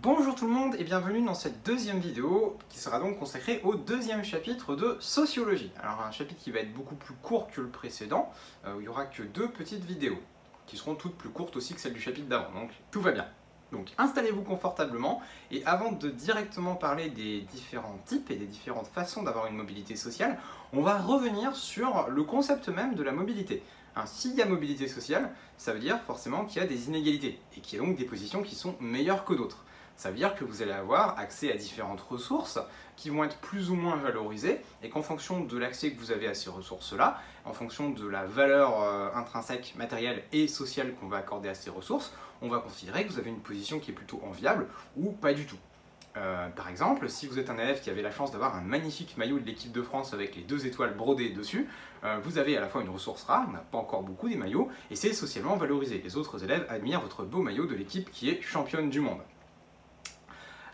Bonjour tout le monde et bienvenue dans cette deuxième vidéo qui sera donc consacrée au deuxième chapitre de sociologie. Alors un chapitre qui va être beaucoup plus court que le précédent, où il n'y aura que deux petites vidéos, qui seront toutes plus courtes aussi que celles du chapitre d'avant, donc tout va bien. Donc installez-vous confortablement et avant de directement parler des différents types et des différentes façons d'avoir une mobilité sociale, on va revenir sur le concept même de la mobilité. S'il y a mobilité sociale, ça veut dire forcément qu'il y a des inégalités et qu'il y a donc des positions qui sont meilleures que d'autres. Ça veut dire que vous allez avoir accès à différentes ressources qui vont être plus ou moins valorisées et qu'en fonction de l'accès que vous avez à ces ressources-là, en fonction de la valeur intrinsèque, matérielle et sociale qu'on va accorder à ces ressources, on va considérer que vous avez une position qui est plutôt enviable ou pas du tout. Par exemple, si vous êtes un élève qui avait la chance d'avoir un magnifique maillot de l'équipe de France avec les 2 étoiles brodées dessus, vous avez à la fois une ressource rare, on n'a pas encore beaucoup des maillots, et c'est socialement valorisé. Les autres élèves admirent votre beau maillot de l'équipe qui est championne du monde.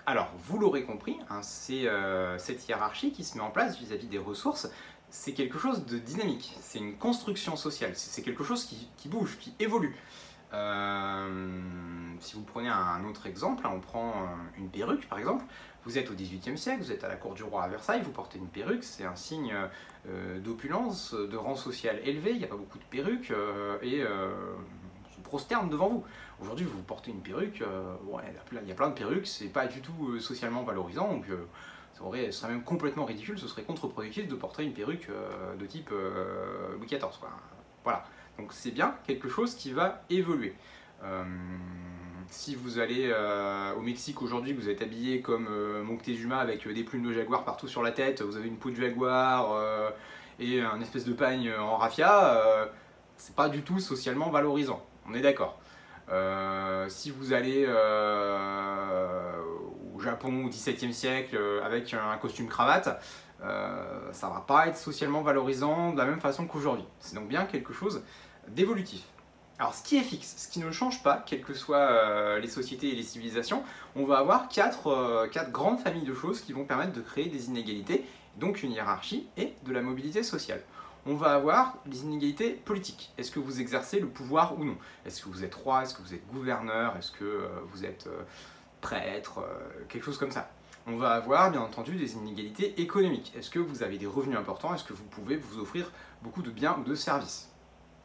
Alors, vous l'aurez compris, c'est cette hiérarchie qui se met en place vis-à-vis des ressources, c'est quelque chose de dynamique, c'est une construction sociale, c'est quelque chose qui bouge, qui évolue. Si vous prenez un autre exemple, on prend une perruque par exemple, vous êtes au XVIIIe siècle, vous êtes à la cour du roi à Versailles, vous portez une perruque, c'est un signe d'opulence, de rang social élevé, il n'y a pas beaucoup de perruques et se prosternent devant vous. Aujourd'hui, vous portez une perruque, il y a plein de perruques, c'est pas du tout socialement valorisant, donc ce serait même complètement ridicule, ce serait contre-productif de porter une perruque de type Louis XIV, quoi. Voilà, donc c'est bien quelque chose qui va évoluer. Si vous allez au Mexique aujourd'hui, vous êtes habillé comme Moctezuma avec des plumes de jaguar partout sur la tête, vous avez une peau de jaguar et un espèce de pagne en raffia, c'est pas du tout socialement valorisant, on est d'accord. Si vous allez au Japon au XVIIe siècle avec un costume cravate, ça va pas être socialement valorisant de la même façon qu'aujourd'hui. C'est donc bien quelque chose d'évolutif. Alors ce qui est fixe, ce qui ne change pas, quelles que soient les sociétés et les civilisations, on va avoir quatre grandes familles de choses qui vont permettre de créer des inégalités, donc une hiérarchie et de la mobilité sociale. On va avoir les inégalités politiques. Est-ce que vous exercez le pouvoir ou non? Est-ce que vous êtes roi? Est-ce que vous êtes gouverneur? Est-ce que vous êtes prêtre? Quelque chose comme ça. On va avoir bien entendu des inégalités économiques. Est-ce que vous avez des revenus importants? Est-ce que vous pouvez vous offrir beaucoup de biens ou de services?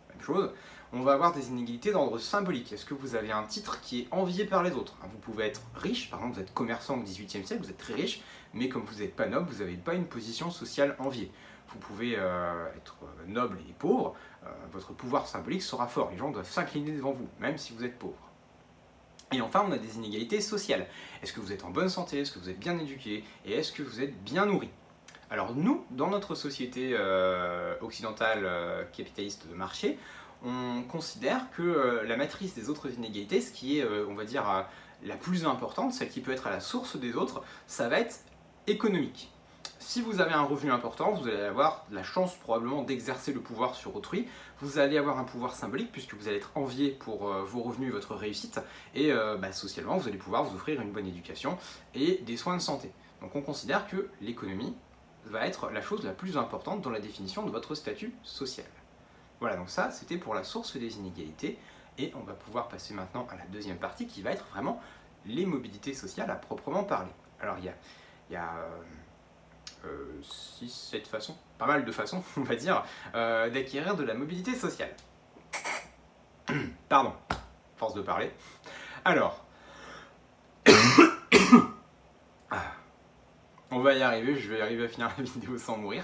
Même chose. On va avoir des inégalités d'ordre symbolique. Est-ce que vous avez un titre qui est envié par les autres? Vous pouvez être riche, par exemple vous êtes commerçant au XVIIIe siècle, vous êtes très riche, mais comme vous n'êtes pas noble, vous n'avez pas une position sociale enviée. Vous pouvez être noble et pauvre, votre pouvoir symbolique sera fort, les gens doivent s'incliner devant vous, même si vous êtes pauvre. Et enfin, on a des inégalités sociales. Est-ce que vous êtes en bonne santé? Est-ce que vous êtes bien éduqué? Et est-ce que vous êtes bien nourri? Alors nous, dans notre société occidentale capitaliste de marché, on considère que la matrice des autres inégalités, ce qui est, on va dire, la plus importante, celle qui peut être à la source des autres, ça va être économique. Si vous avez un revenu important, vous allez avoir la chance probablement d'exercer le pouvoir sur autrui. Vous allez avoir un pouvoir symbolique puisque vous allez être envié pour vos revenus et votre réussite. Et socialement, vous allez pouvoir vous offrir une bonne éducation et des soins de santé. Donc on considère que l'économie va être la chose la plus importante dans la définition de votre statut social. Voilà, donc ça c'était pour la source des inégalités. Et on va pouvoir passer maintenant à la deuxième partie qui va être vraiment les mobilités sociales à proprement parler. Alors il y a 6-7 façons, pas mal de façons, on va dire, d'acquérir de la mobilité sociale. Pardon, force de parler. Alors, on va y arriver, je vais arriver à finir la vidéo sans mourir.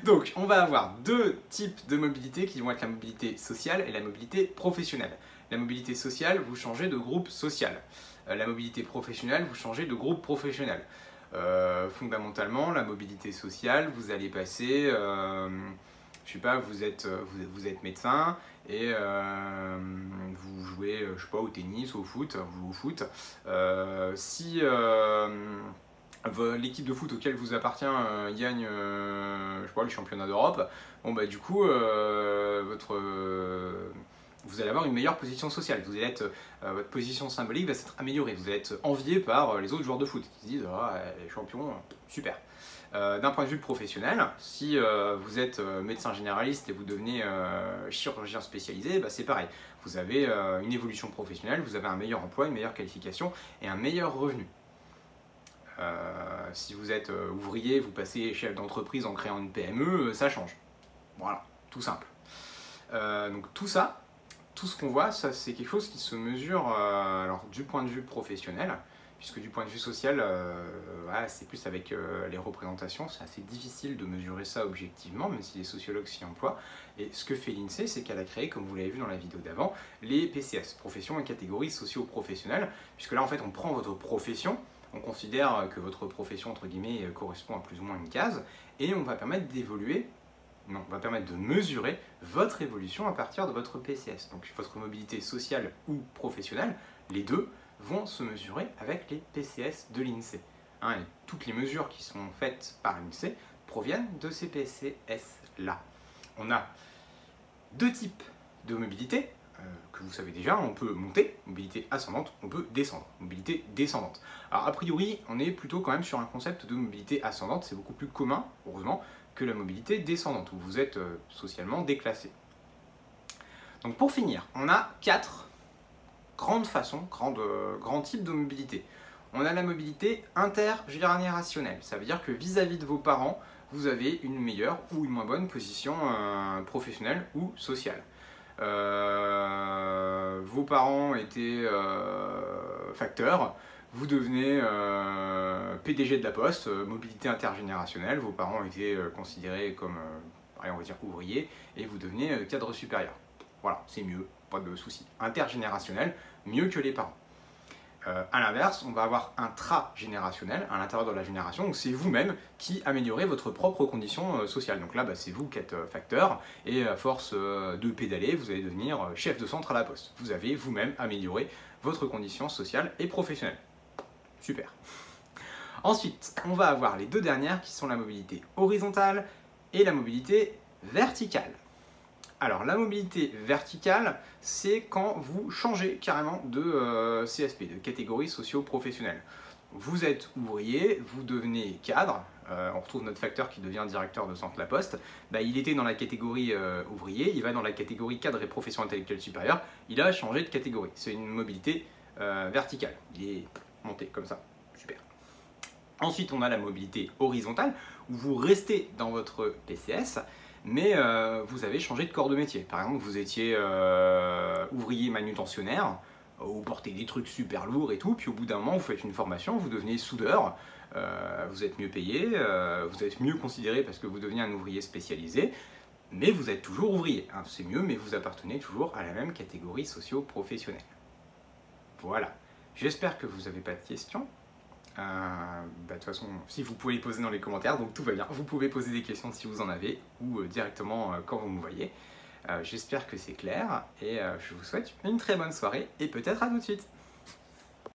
Donc, on va avoir deux types de mobilité qui vont être la mobilité sociale et la mobilité professionnelle. La mobilité sociale, vous changez de groupe social. La mobilité professionnelle, vous changez de groupe professionnel. Fondamentalement, la mobilité sociale, vous allez passer, je sais pas, vous êtes médecin et vous jouez, je sais pas, au tennis, au foot, vous jouez au foot. Si l'équipe de foot auquel vous appartient gagne, je sais pas, le championnat d'Europe, bon bah du coup, vous allez avoir une meilleure position sociale, votre position symbolique va s'être améliorée, vous allez être envié par les autres joueurs de foot qui se disent « Ah, les champions, super ». D'un point de vue professionnel, si vous êtes médecin généraliste et vous devenez chirurgien spécialisé, c'est pareil. Vous avez une évolution professionnelle, vous avez un meilleur emploi, une meilleure qualification et un meilleur revenu. Si vous êtes ouvrier, vous passez chef d'entreprise en créant une PME, ça change. Voilà, tout simple. Donc tout ça, tout ce qu'on voit, ça c'est quelque chose qui se mesure alors, du point de vue professionnel, puisque du point de vue social, c'est plus avec les représentations, c'est assez difficile de mesurer ça objectivement, même si les sociologues s'y emploient. Et ce que fait l'INSEE, c'est qu'elle a créé, comme vous l'avez vu dans la vidéo d'avant, les PCS, professions et catégories socio-professionnelles, puisque là en fait on prend votre profession, on considère que votre profession entre guillemets correspond à plus ou moins une case, et on va permettre d'évoluer. Non, on va permettre de mesurer votre évolution à partir de votre PCS. Donc votre mobilité sociale ou professionnelle, les deux vont se mesurer avec les PCS de l'INSEE. Et toutes les mesures qui sont faites par l'INSEE proviennent de ces PCS-là. On a deux types de mobilité que vous savez déjà. On peut monter, mobilité ascendante, on peut descendre, mobilité descendante. Alors a priori, on est plutôt quand même sur un concept de mobilité ascendante, c'est beaucoup plus commun, heureusement, que la mobilité descendante, où vous êtes socialement déclassé. Donc pour finir, on a 4 grandes façons, grands types de mobilité. On a la mobilité intergénérationnelle, ça veut dire que vis-à-vis de vos parents, vous avez une meilleure ou une moins bonne position professionnelle ou sociale. Vos parents étaient facteurs, vous devenez PDG de la Poste, mobilité intergénérationnelle, vos parents étaient considérés comme, on va dire, ouvriers, et vous devenez cadre supérieur. Voilà, c'est mieux, pas de souci. Intergénérationnel, mieux que les parents. A l'inverse, on va avoir intragénérationnel à l'intérieur de la génération, donc c'est vous-même qui améliorez votre propre condition sociale. Donc là, c'est vous qui êtes facteur, et à force de pédaler, vous allez devenir chef de centre à la Poste. Vous avez vous-même amélioré votre condition sociale et professionnelle. Super. Ensuite, on va avoir les deux dernières qui sont la mobilité horizontale et la mobilité verticale. Alors la mobilité verticale, c'est quand vous changez carrément de CSP, de catégorie socio-professionnelle. Vous êtes ouvrier, vous devenez cadre, on retrouve notre facteur qui devient directeur de centre La Poste, il était dans la catégorie ouvrier, il va dans la catégorie cadre et profession intellectuelle supérieure, il a changé de catégorie. C'est une mobilité verticale, il est monté comme ça, super. Ensuite on a la mobilité horizontale, où vous restez dans votre PCS, mais vous avez changé de corps de métier. Par exemple, vous étiez ouvrier manutentionnaire, vous portez des trucs super lourds et tout, puis au bout d'un moment, vous faites une formation, vous devenez soudeur, vous êtes mieux payé, vous êtes mieux considéré parce que vous devenez un ouvrier spécialisé, mais vous êtes toujours ouvrier. C'est mieux, mais vous appartenez toujours à la même catégorie socio-professionnelle. Voilà. J'espère que vous n'avez pas de questions. De toute façon, si vous pouvez les poser dans les commentaires, donc tout va bien. Vous pouvez poser des questions si vous en avez, ou directement quand vous me voyez. J'espère que c'est clair, et je vous souhaite une très bonne soirée, et peut-être à tout de suite.